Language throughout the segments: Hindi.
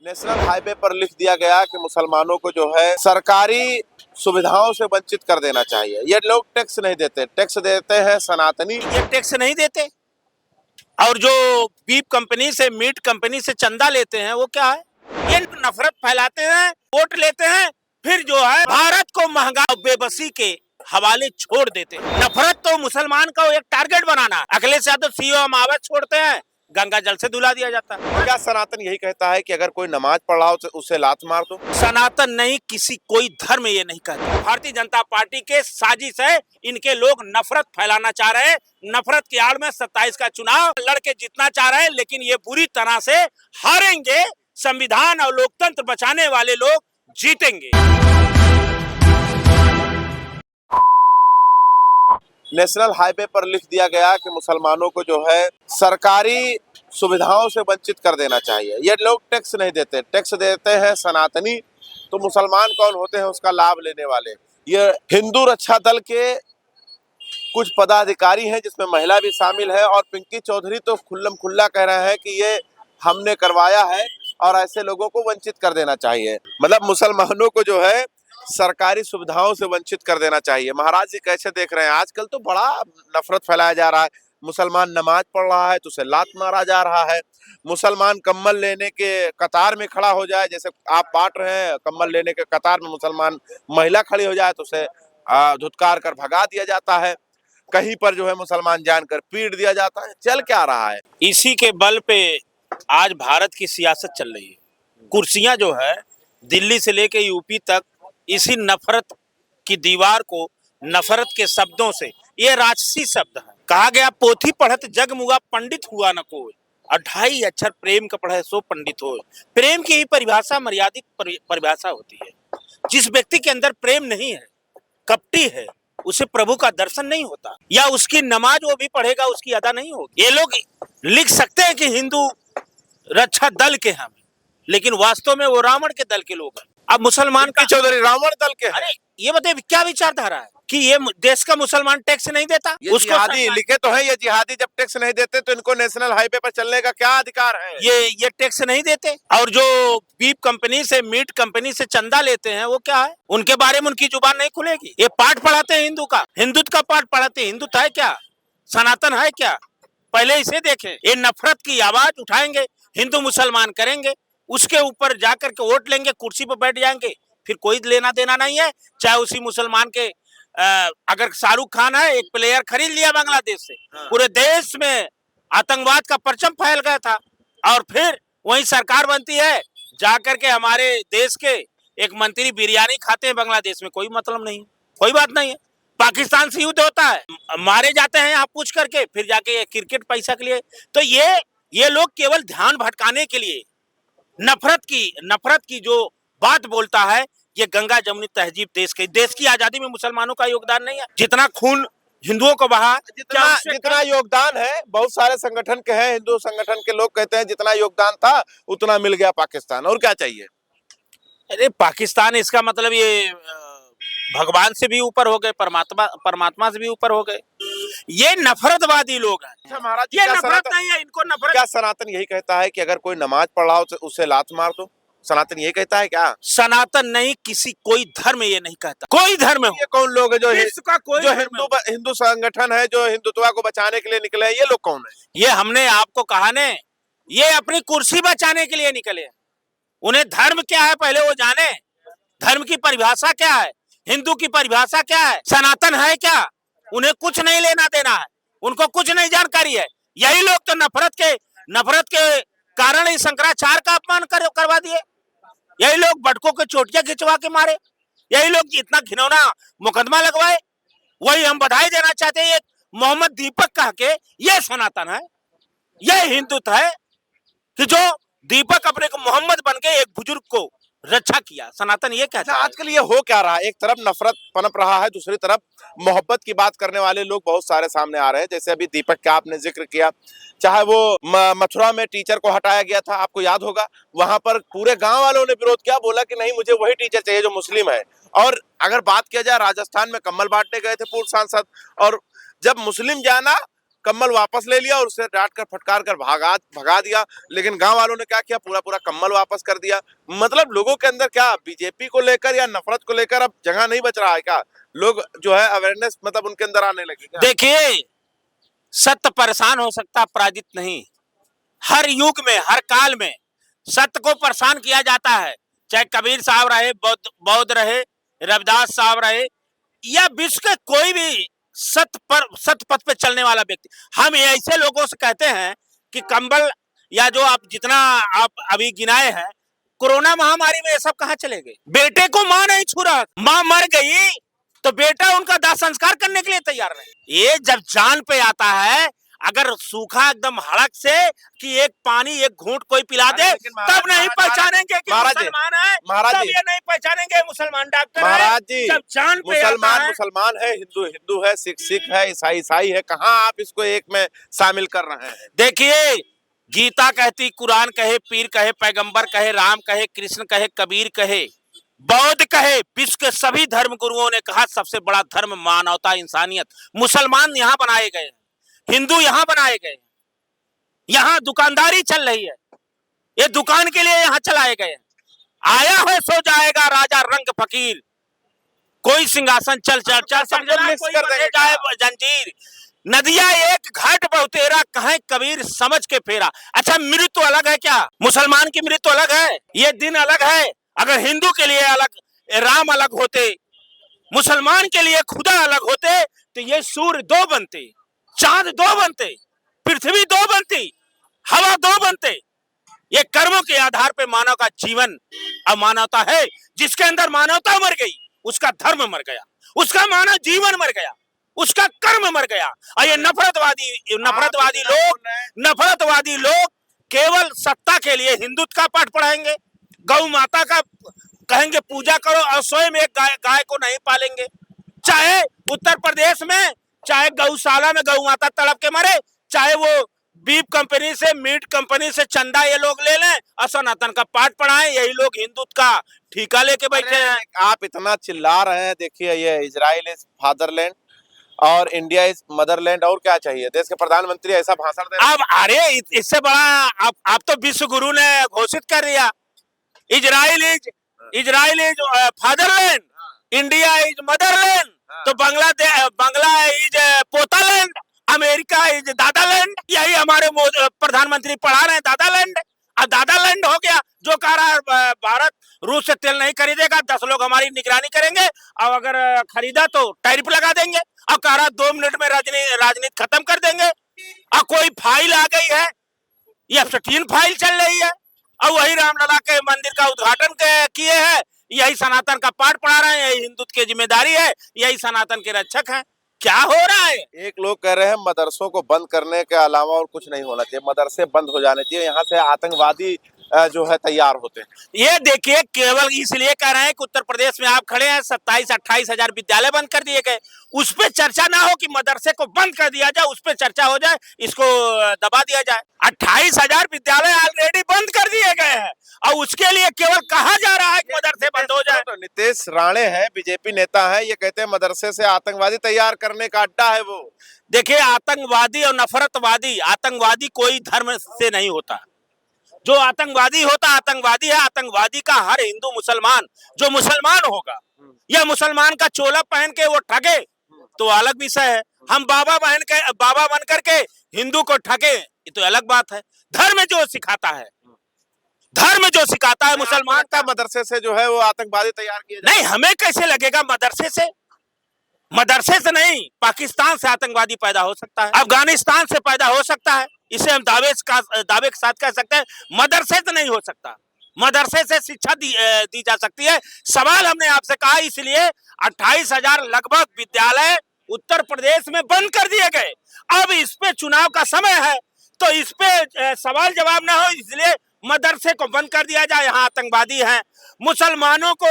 नेशनल हाईवे पर लिख दिया गया कि मुसलमानों को जो है सरकारी सुविधाओं से वंचित कर देना चाहिए। ये लोग टैक्स नहीं देते, टैक्स देते हैं सनातनी। ये टैक्स नहीं देते और जो बीफ कंपनी से मीट कंपनी से चंदा लेते हैं वो क्या है, ये नफरत फैलाते हैं, वोट लेते हैं, फिर जो है भारत को महंगा बेबसी के हवाले छोड़ देते हैं। नफरत तो मुसलमान का एक टारगेट बनाना। अखिलेश यादव सीओ मावत छोड़ते हैं, गंगा जल से धुला दिया जाता है। क्या सनातन यही कहता है कि अगर कोई नमाज पढ़ रहा हो तो उसे लात मार दो? सनातन नहीं, किसी कोई धर्म ये नहीं कहता। भारतीय जनता पार्टी के साजिश है, इनके लोग नफरत फैलाना चाह रहे हैं। नफरत की आड़ में 27 का चुनाव लड़के जीतना चाह रहे हैं, लेकिन ये बुरी तरह से हारेंगे। संविधान और लोकतंत्र बचाने वाले लोग जीतेंगे। नेशनल हाईवे पर लिख दिया गया कि मुसलमानों को जो है सरकारी सुविधाओं से वंचित कर देना चाहिए। ये लोग टैक्स नहीं देते, टैक्स देते हैं सनातनी। तो मुसलमान कौन होते हैं उसका लाभ लेने वाले? ये हिंदू रक्षा दल के कुछ पदाधिकारी हैं जिसमें महिला भी शामिल है, और पिंकी चौधरी तो खुल्लम खुल्ला कह रहे हैं कि ये हमने करवाया है और ऐसे लोगों को वंचित कर देना चाहिए। मतलब मुसलमानों को जो है सरकारी सुविधाओं से वंचित कर देना चाहिए। महाराज जी कैसे देख रहे हैं? आजकल तो बड़ा नफरत फैलाया जा रहा है। मुसलमान नमाज पढ़ रहा है तो उसे लात मारा जा रहा है। मुसलमान कम्बल लेने के कतार में खड़ा हो जाए, जैसे आप बांट रहे हैं कम्बल लेने के कतार में मुसलमान महिला खड़ी हो जाए तो उसे धुतकार कर भगा दिया जाता है। कहीं पर जो है मुसलमान जानकर पीट दिया जाता है। चल क्या रहा है? इसी के बल पे आज भारत की सियासत चल रही है। कुर्सियां जो है दिल्ली से लेके यूपी तक इसी नफरत की दीवार को नफरत के शब्दों से, ये राजसी शब्द है। कहा गया पोथी पढ़त जग मुआ पंडित हुआ न कोई, 28 अक्षर प्रेम का पढ़े सो पंडित हो। प्रेम की ही परिभाषा मर्यादित परिभाषा होती है। जिस व्यक्ति के अंदर प्रेम नहीं है, कपटी है, उसे प्रभु का दर्शन नहीं होता, या उसकी नमाज वो भी पढ़ेगा उसकी अदा नहीं होगी। ये लोग लिख सकते हैं कि हिंदू रक्षा दल के हैं, लेकिन वास्तव में वो रावण के दल के लोग हैं। अब मुसलमान का चौधरी रावण दल के हैं। अरे ये बताइए क्या विचारधारा है कि ये देश का मुसलमान टैक्स नहीं देता? उसको जिहादी लिखे तो है। ये जिहादी जब टैक्स नहीं देते तो इनको नेशनल हाईवे पर चलने का क्या अधिकार है? ये टैक्स नहीं देते और जो बीफ कंपनी से मीट कंपनी से चंदा लेते हैं वो क्या है, उनके बारे में उनकी जुबान नहीं खुलेगी। ये पाठ पढ़ाते हैं हिंदू का, हिंदुत्व का पाठ पढ़ाते हैं। हिंदुत्व है क्या? सनातन है क्या? पहले इसे देखें। ये नफरत की आवाज उठाएंगे, हिंदू मुसलमान करेंगे, उसके ऊपर जाकर के वोट लेंगे, कुर्सी पर बैठ जाएंगे, फिर कोई लेना देना नहीं है। चाहे उसी मुसलमान के अगर शाहरुख खान है, एक प्लेयर खरीद लिया बांग्लादेश से, पूरे देश में आतंकवाद का परचम फैल गया था, और फिर वही सरकार बनती है, जाकर के हमारे देश के एक मंत्री बिरयानी खाते हैं बांग्लादेश में, कोई मतलब नहीं, कोई बात नहीं है। पाकिस्तान से युद्ध होता है, मारे जाते हैं आप पूछ करके, फिर जाके क्रिकेट पैसा के लिए। तो ये लोग केवल ध्यान भटकाने के लिए नफरत की जो बात बोलता है, ये गंगा जमुनी तहजीब देश की आजादी में मुसलमानों का योगदान नहीं है। जितना खून हिंदुओं को बहा, जितना योगदान है बहुत सारे संगठन के हैं, हिंदू संगठन के लोग कहते हैं जितना योगदान था उतना मिल गया पाकिस्तान, और क्या चाहिए? अरे पाकिस्तान, इसका मतलब ये भगवान से भी ऊपर हो गए, परमात्मा से भी ऊपर हो गए। ये नफरतवादी लोग हैं। अच्छा महाराज, ये नफरत नहीं है, इनको नफरत। क्या सनातन यही कहता है कि अगर कोई नमाज पढ़ रहा हो तो उसे लात मार दो? सनातन यही कहता है क्या? सनातन नहीं, किसी कोई धर्म ये नहीं कहता। कोई धर्म हो, ये कौन लोग है जो कोई हिंदू संगठन है जो हिंदुत्व को बचाने के लिए निकले हैं? ये लोग कौन है? ये हमने आपको कहा ने, ये अपनी कुर्सी बचाने के लिए निकले। उन्हें धर्म क्या है पहले वो जाने। धर्म की परिभाषा क्या है, हिंदू की परिभाषा क्या है, सनातन है क्या? उन्हें कुछ नहीं लेना देना है, उनको कुछ नहीं जानकारी है। यही लोग तो नफरत के कारण ही शंकराचार्य का अपमान करवा दिए। यही लोग बटकों के चोटियां खिंचवा के मारे, यही लोग इतना घिनौना मुकदमा लगवाए। वही हम बधाई देना चाहते हैं, मोहम्मद दीपक कह के ये सनातन है, ये हिंदुत्व है कि जो दीपक अपने को मोहम्मद बन के एक बुजुर्ग को रक्षा किया। सनातन ये कहता है। आजकल ये हो क्या रहा है? एक तरफ नफरत पनप रहा है, दूसरी तरफ मोहब्बत की बात करने वाले लोग बहुत सारे सामने आ रहे हैं। जैसे अभी दीपक का आपने जिक्र किया, चाहे वो मथुरा में टीचर को हटाया गया था, आपको याद होगा, वहां पर पूरे गांव वालों ने विरोध किया, बोला कि नहीं मुझे वही टीचर चाहिए जो मुस्लिम है। और अगर बात किया जाए राजस्थान में कम्बल बांटने गए थे पूर्व सांसद, और जब मुस्लिम जाना कम्बल वापस ले लिया और उसे डांट कर फटकार कर भगा दिया। लेकिन गांव वालों ने क्या किया, पूरा पूरा कम्बल वापस कर दिया। मतलब लोगों के अंदर क्या बीजेपी को लेकर या नफरत को लेकर अब जगह नहीं बच रहा है क्या? लोग जो है अवेयरनेस मतलब उनके अंदर आने लगे क्या? देखिए, सत्य परेशान हो सकता, पराजित नहीं। हर युग में, हर काल में सत्य को परेशान किया जाता है, चाहे कबीर साहब रहे, बौद्ध रहे, रविदास साहब रहे, या विश्व के कोई भी सत्य पथ पे चलने वाला व्यक्ति। हम ऐसे लोगों से कहते हैं कि कंबल या जो आप जितना आप अभी गिनाए हैं, कोरोना महामारी में ये सब कहाँ चले गए? बेटे को माँ नहीं छू रहा, माँ मर गई तो बेटा उनका दाह संस्कार करने के लिए तैयार नहीं। ये जब जान पे आता है, अगर सूखा एकदम हड़क से कि एक पानी एक घूंट कोई पिला दे, तब नहीं पहचानेंगे कि मुसलमान है, तब ये नहीं पहचानेंगे मुसलमान डॉक्टर है। महाराज जी, जब जान पे मुसलमान मुसलमान है, हिंदू हिंदू है, सिख सिख है, ईसाई ईसाई है, कहाँ आप इसको एक में शामिल कर रहे हैं? देखिए, गीता कहती, कुरान कहे, पीर कहे, पैगंबर कहे, राम कहे, कृष्ण कहे, कबीर कहे, बौद्ध कहे, विश्व के सभी धर्म गुरुओं ने कहा सबसे बड़ा धर्म मानवता, इंसानियत। मुसलमान यहाँ बनाए गए, हिंदू यहाँ बनाए गए, यहाँ दुकानदारी चल रही है, ये दुकान के लिए यहाँ चलाए गए। आया है सो जाएगा राजा रंग फकीर, कोई सिंहासन चल चल चल समझना, कोई बंधे जाए जंजीर। नदिया एक घाट बहुतेरा, कहे कबीर समझ के फेरा। अच्छा, मृत्यु अलग है क्या? मुसलमान की मृत्यु अलग है, ये दिन अलग है। अगर हिंदू के लिए अलग राम अलग होते, मुसलमान के लिए खुदा अलग होते, तो ये सूर्य दो बनते, चांद दो बनते, पृथ्वी दो बनती, हवा दो बनते। ये कर्मों के आधार पे मानव का जीवन अमानवता है। जिसके अंदर मानवता मर गई, उसका धर्म मर गया, उसका मानव जीवन मर गया, उसका कर्म मर गया। और ये नफरतवादी लोग केवल सत्ता के लिए हिंदुत्व का पाठ पढ़ाएंगे, गौ माता का कहेंगे पूजा करो, और स्वयं एक गाय को नहीं पालेंगे। चाहे उत्तर प्रदेश में, चाहे गौशाला में गौ माता तड़प के मरे, चाहे वो बीफ कंपनी से, मीट कंपनी से चंदा ये लोग ले लें और सनातन का पाठ पढ़ाएं। यही लोग हिंदुत्व का ठीका लेके बैठे हैं। आप इतना चिल्ला रहे हैं, देखिए ये इजराइल इज फादरलैंड और इंडिया इज मदरलैंड, और क्या चाहिए? देश के प्रधानमंत्री ऐसा भाषण दे रहे हैं। अब अरे इससे बड़ा आप तो विश्व गुरु ने घोषित कर दिया, Israel is fatherland, India is Motherland, तो बांग्ला इज पोतालैंड, अमेरिका इज दादालैंड। यही हमारे प्रधानमंत्री पढ़ा रहे हैं, दादालैंड। अब दादालैंड हो गया। जो कह रहा है भारत रूस से तेल नहीं खरीदेगा, 10 लोग हमारी निगरानी करेंगे, और अगर खरीदा तो टैरिफ लगा देंगे। अब कह रहा 2 मिनट में राजनीति खत्म कर देंगे। और कोई फाइल आ गई है, ये F-16 फाइल चल रही है, और वही रामलला के मंदिर का उद्घाटन किए हैं। यही सनातन का पाठ पढ़ा रहे हैं, यही हिंदुत्व की जिम्मेदारी है, यही सनातन के रक्षक हैं। क्या हो रहा है? एक लोग कह रहे हैं मदरसों को बंद करने के अलावा और कुछ नहीं होना चाहिए, मदरसे बंद हो जाने चाहिए, यहाँ से आतंकवादी जो है तैयार होते हैं। ये देखिए, केवल इसलिए कह रहे हैं कि उत्तर प्रदेश में आप खड़े हैं, 27-28 हजार विद्यालय बंद कर दिए गए। उस पर चर्चा ना हो कि मदरसे को बंद कर दिया जाए, उस पर चर्चा हो जाए, इसको दबा दिया जाए। 28 हजार विद्यालय ऑलरेडी बंद कर दिए गए हैं, और उसके लिए केवल कहा जा रहा है कि मदरसे बंद हो जाए। तो नीतीश राणे है, बीजेपी नेता है, ये कहते हैं मदरसे से आतंकवादी तैयार करने का अड्डा है वो। देखिए, आतंकवादी और आतंकवादी कोई धर्म से नहीं होता। जो आतंकवादी होता, आतंकवादी है। आतंकवादी का हर हिंदू मुसलमान, जो मुसलमान होगा, या मुसलमान का चोला पहन के वो ठगे, तो अलग विषय है। हम बाबा बन करके हिंदू को ठगे, ये तो अलग बात है। धर्म जो सिखाता है मुसलमान का मदरसे से जो है वो आतंकवादी तैयार किया नहीं। हमें कैसे लगेगा मदरसे से नहीं, पाकिस्तान से आतंकवादी पैदा हो सकता है, अफगानिस्तान से पैदा हो सकता है। इसे हम दावे के साथ कह सकते हैं। मदरसे से नहीं हो सकता, मदरसे से शिक्षा दी जा सकती है। सवाल हमने आपसे कहा, इसलिए 28 हजार लगभग विद्यालय उत्तर प्रदेश में बंद कर दिए गए। अब इस पे चुनाव का समय है, तो इस पे सवाल जवाब ना हो, इसलिए मदरसे को बंद कर दिया जाए। यहाँ आतंकवादी हैं। मुसलमानों को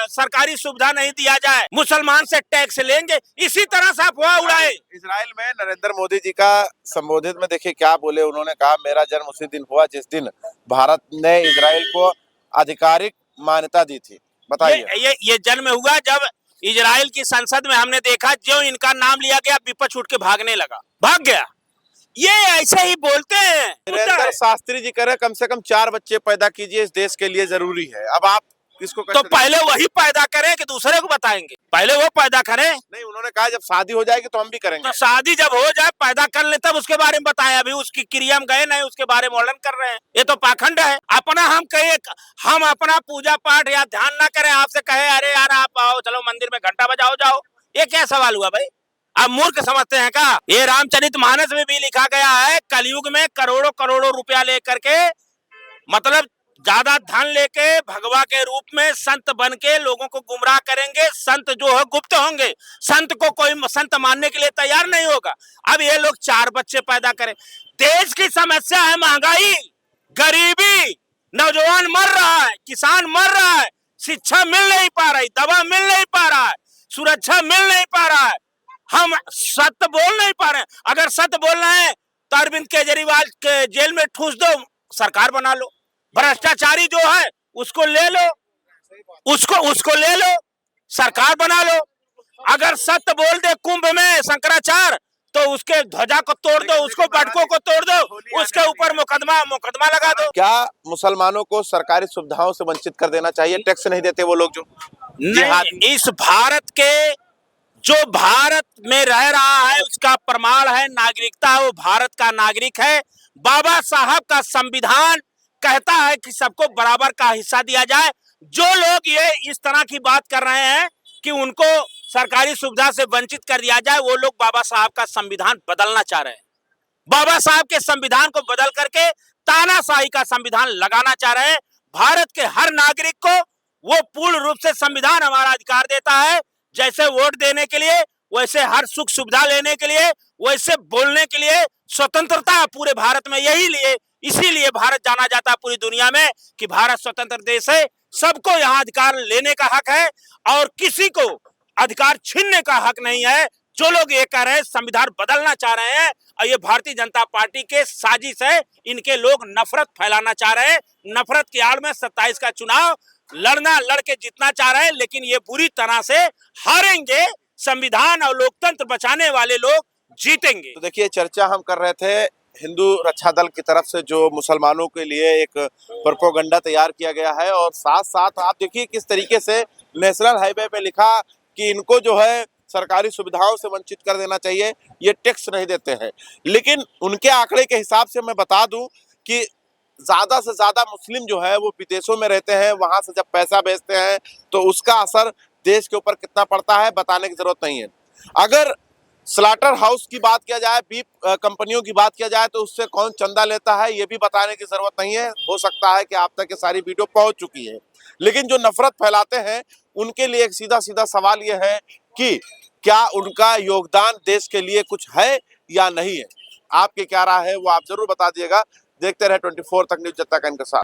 सरकारी सुविधा नहीं दिया जाए, मुसलमान से टैक्स लेंगे, इसी तरह से अफवाह उड़ाए। इजराइल में नरेंद्र मोदी जी का संबोधित में देखिए क्या बोले उन्होंने, कहा मेरा जन्म उसी दिन हुआ जिस दिन भारत ने इजराइल को आधिकारिक मान्यता दी थी। बताइए। ये जन्म हुआ जब इजराइल की संसद में हमने देखा, जो इनका नाम लिया गया विपक्ष उठ के भागने लगा, भाग गया। ये ऐसे ही बोलते हैं। वीरेंद्र शास्त्री जी कह रहे हैं कम से कम 4 बच्चे पैदा कीजिए, इस देश के लिए जरूरी है। अब आप किसको तो पहले वही पैदा करें कि दूसरे को बताएंगे? पहले वो पैदा करें। नहीं, उन्होंने कहा जब शादी हो जाएगी तो हम भी करेंगे। तो शादी जब हो जाए, पैदा कर ले, तब उसके बारे में बताएं। अभी उसकी क्रिया में गए नहीं, उसके बारे में वर्णन कर रहे हैं। ये तो पाखंड है। अपना हम कहे, हम अपना पूजा पाठ या ध्यान ना करें, आपसे कहे अरे यार आप आओ, चलो मंदिर में घंटा बजाओ जाओ, ये क्या सवाल हुआ भाई? आप मूर्ख समझते हैं क्या? ये रामचरितमानस में भी लिखा गया है, कलयुग में करोड़ों करोड़ों रुपया लेकर के, मतलब ज्यादा धन लेके भगवा के रूप में संत बन के लोगों को गुमराह करेंगे। संत जो है गुप्त होंगे, संत को कोई संत मानने के लिए तैयार नहीं होगा। अब ये लोग 4 बच्चे पैदा करें। देश की समस्या है महंगाई, गरीबी, नौजवान मर रहा है, किसान मर रहा है, शिक्षा मिल नहीं पा रही, दवा मिल नहीं पा रहा है, सुरक्षा मिल नहीं पा रहा है। हम सत्य बोल नहीं पा रहे हैं। अगर सत्य बोलना है तो अरविंद केजरीवाल के जेल में ठूस दो, सरकार बना लो। भ्रष्टाचारी जो है उसको ले लो, उसको ले लो, सरकार बना लो। अगर सत्य बोल दे कुंभ में शंकराचार्य, तो उसके ध्वजा को तोड़ दो, उसको पटकों को तोड़ दो, उसके ऊपर मुकदमा लगा दो। क्या मुसलमानों को सरकारी सुविधाओं से वंचित कर देना चाहिए? टैक्स नहीं देते वो लोग जो? नहीं, इस भारत के, जो भारत में रह रहा है उसका प्रमाण है नागरिकता, वो भारत का नागरिक है। बाबा साहब का संविधान कहता है कि सबको बराबर का हिस्सा दिया जाए। जो लोग ये इस तरह की बात कर रहे हैं कि उनको सरकारी सुविधा से वंचित कर दिया जाए, वो लोग बाबा साहब का संविधान बदलना चाह रहे हैं। बाबा साहब के संविधान को बदल करके तानाशाही का संविधान लगाना चाह रहे हैं। भारत के हर नागरिक को वो पूर्ण रूप से संविधान हमारा अधिकार देता है, जैसे वोट देने के लिए, वैसे हर सुख सुविधा लेने के लिए, वैसे बोलने के लिए स्वतंत्रता पूरे भारत में। इसीलिए भारत जाना जाता है पूरी दुनिया में कि भारत स्वतंत्र देश है। सबको यहाँ अधिकार लेने का हक है और किसी को अधिकार छीनने का हक नहीं है। जो लोग ये कह रहे हैं संविधान बदलना चाह रहे हैं, और ये भारतीय जनता पार्टी के साजिश है। इनके लोग नफरत फैलाना चाह रहे हैं। नफरत की आड़ में 27 का चुनाव लड़ के जीतना चाह रहे हैं, लेकिन ये बुरी तरह से हारेंगे। संविधान और लोकतंत्र बचाने वाले लोग जीतेंगे। तो देखिए, चर्चा हम कर रहे थे हिंदू रक्षा दल की तरफ से जो मुसलमानों के लिए एक प्रोपेगेंडा तैयार किया गया है, और साथ साथ आप देखिए किस तरीके से नेशनल हाईवे पे लिखा कि इनको जो है सरकारी सुविधाओं से वंचित कर देना चाहिए, ये टैक्स नहीं देते हैं। लेकिन उनके आंकड़े के हिसाब से मैं बता दूं कि ज्यादा से ज्यादा मुस्लिम जो है वो विदेशों में रहते हैं, वहां से जब पैसा भेजते हैं तो उसका असर देश के ऊपर कितना पड़ता है बताने की जरूरत नहीं है। अगर स्लाटर हाउस की बात किया जाए, बीफ कंपनियों की बात किया जाए, तो उससे कौन चंदा लेता है ये भी बताने की जरूरत नहीं है। हो सकता है कि आप तक ये सारी वीडियो पहुंच चुकी है। लेकिन जो नफरत फैलाते हैं उनके लिए एक सीधा सीधा सवाल ये है कि क्या उनका योगदान देश के लिए कुछ है या नहीं है? आपकी क्या राय है वो आप जरूर बता दिएगा। देखते रहे 24 तक न्यूज़ जनता के साथ।